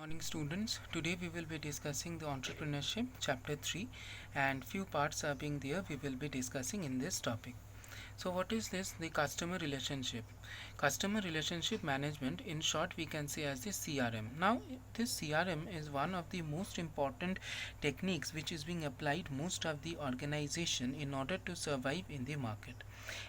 Morning students, today we will be discussing the entrepreneurship chapter 3 and few parts are being there we will be discussing in this topic. So what is this? The customer relationship. Customer relationship management, in short we can say as the CRM. Now this CRM is one of the most important techniques which is being applied most of the organization in order to survive in the market.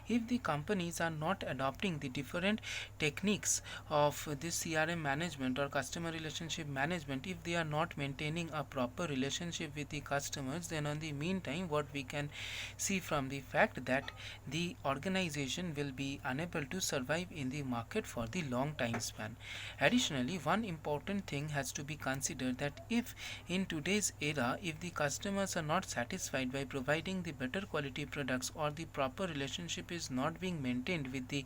If the companies are not adopting the different techniques of this CRM management or customer relationship management, if they are not maintaining a proper relationship with the customers, then on the meantime what we can see from the fact that the organization will be unable to survive in the market for the long time span. Additionally, one important thing has to be considered, that if in today's era, if the customers are not satisfied by providing the better quality products or the proper relationship is not being maintained with the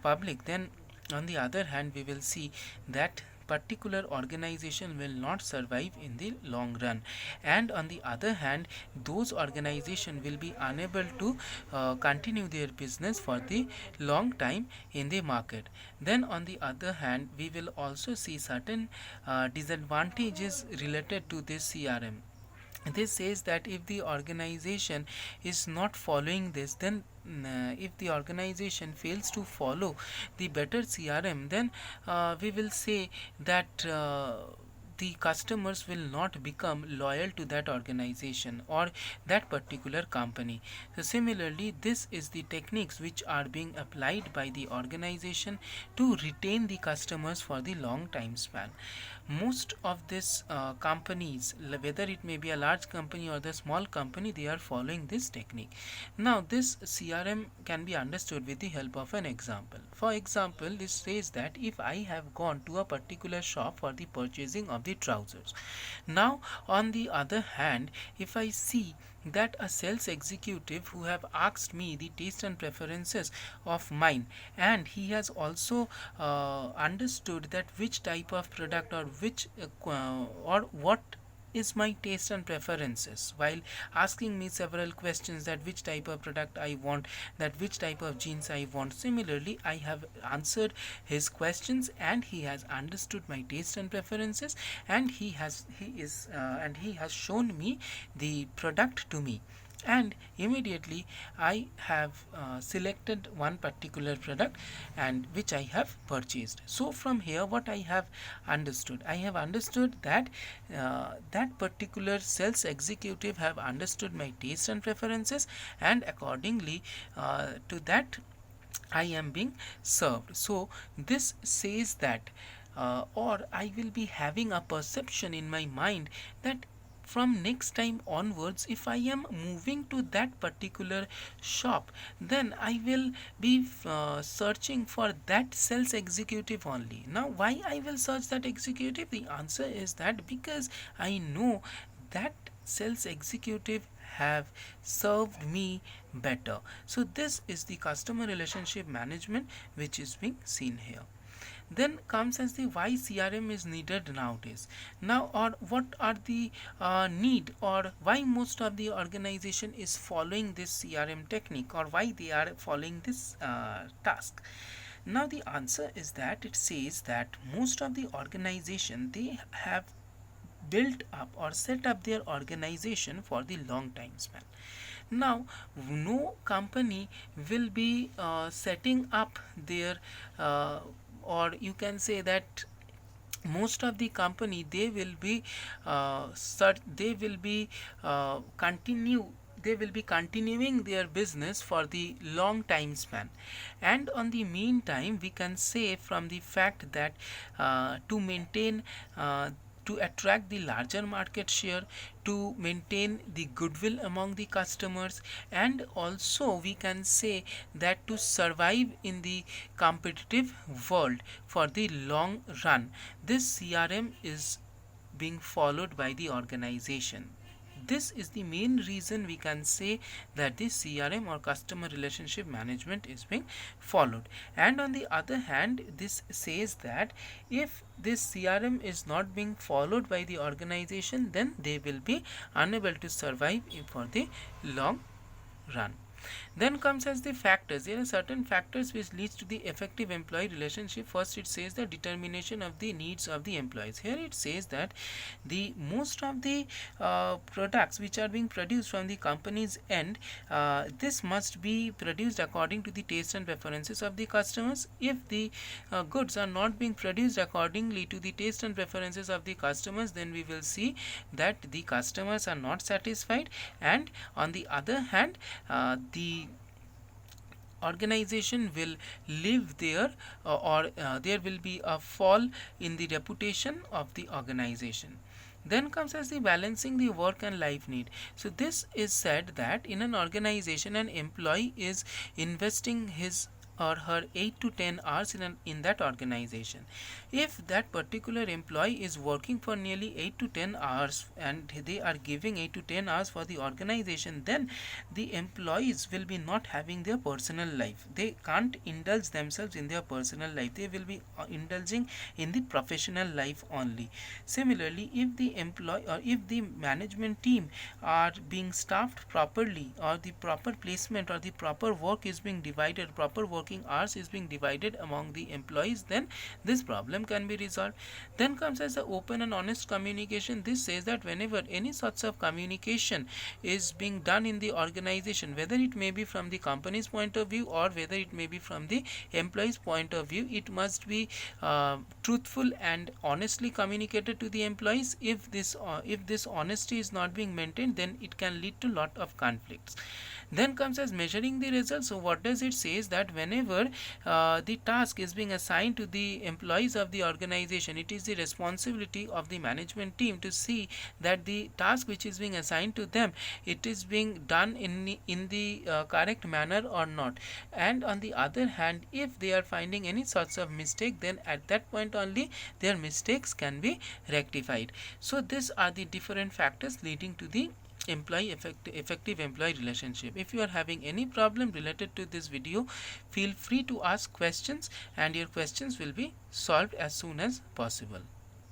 public, then on the other hand we will see that particular organization will not survive in the long run, and on the other hand those organization will be unable to continue their business for the long time in the market. Then on the other hand we will also see certain disadvantages related to this CRM. This says that if the organization is not following this, then if the organization fails to follow the better CRM, then we will say that the customers will not become loyal to that organization or that particular company. So similarly, this is the techniques which are being applied by the organization to retain the customers for the long time span. Most of these companies, whether it may be a large company or the small company, they are following this technique. Now this CRM can be understood with the help of an example. For example, this says that if I have gone to a particular shop for the purchasing of the trousers, now on the other hand if I see that a sales executive who have asked me the taste and preferences of mine, and he has also understood that which type of product or which or what is my taste and preferences, while asking me several questions, that which type of product I want, that which type of jeans I want. Similarly, I have answered his questions and he has understood my taste and preferences, and he has shown me the product to me, and immediately I have selected one particular product and which I have purchased. So from here what I have understood, I have understood that that particular sales executive have understood my taste and preferences, and accordingly to that I am being served. So this says that or I will be having a perception in my mind that from next time onwards, if I am moving to that particular shop, then I will be searching for that sales executive only. Now why I will search that executive? The answer is that because I know that sales executive have served me better. So this is the customer relationship management which is being seen here. Then comes as the why CRM is needed nowadays. Now, or what are the need, or why most of the organization is following this CRM technique, or why they are following this task. Now the answer is that it says that most of the organization, they have built up or set up their organization for the long time span. Now no company will be setting up their or you can say that most of the company, they will be continue they will be continuing their business for the long time span. And on the meantime we can say from the fact that to maintain to attract the larger market share, to maintain the goodwill among the customers, and also we can say that to survive in the competitive world for the long run, this CRM is being followed by the organization. This is the main reason we can say that this CRM or customer relationship management is being followed. And on the other hand, this says that if this CRM is not being followed by the organization, then they will be unable to survive for the long run. Then comes as the factors. There are certain factors which leads to the effective employee relationship. First, it says the determination of the needs of the employees. Here it says that the most of the products which are being produced from the company's end, this must be produced according to the taste and preferences of the customers. If the goods are not being produced accordingly to the taste and preferences of the customers, then we will see that the customers are not satisfied, and on the other hand, the organization will live there, or there will be a fall in the reputation of the organization. Then comes as the balancing the work and life need. So this is said that in an organization, an employee is investing his or her 8 to 10 hours in that organization. If that particular employee is working for nearly 8 to 10 hours and they are giving 8 to 10 hours for the organization, then the employees will be not having their personal life. They can't indulge themselves in their personal life. They will be indulging in the professional life only. Similarly, if the employee or if the management team are being staffed properly, or the proper placement or the proper work is being divided, proper working hours is being divided among the employees, then this problem can be resolved. Then comes as the open and honest communication. This says that whenever any sorts of communication is being done in the organization, whether it may be from the company's point of view or whether it may be from the employee's point of view, it must be truthful and honestly communicated to the employees. If this honesty is not being maintained, then it can lead to lot of conflicts. Then comes as measuring the results. So what does it say is that whenever the task is being assigned to the employees of the organization, it is the responsibility of the management team to see that the task which is being assigned to them, it is being done in the correct manner or not. And on the other hand, if they are finding any sorts of mistake, then at that point only their mistakes can be rectified. So these are the different factors leading to the effective employee relationship. If you are having any problem related to this video, feel free to ask questions and your questions will be solved as soon as possible.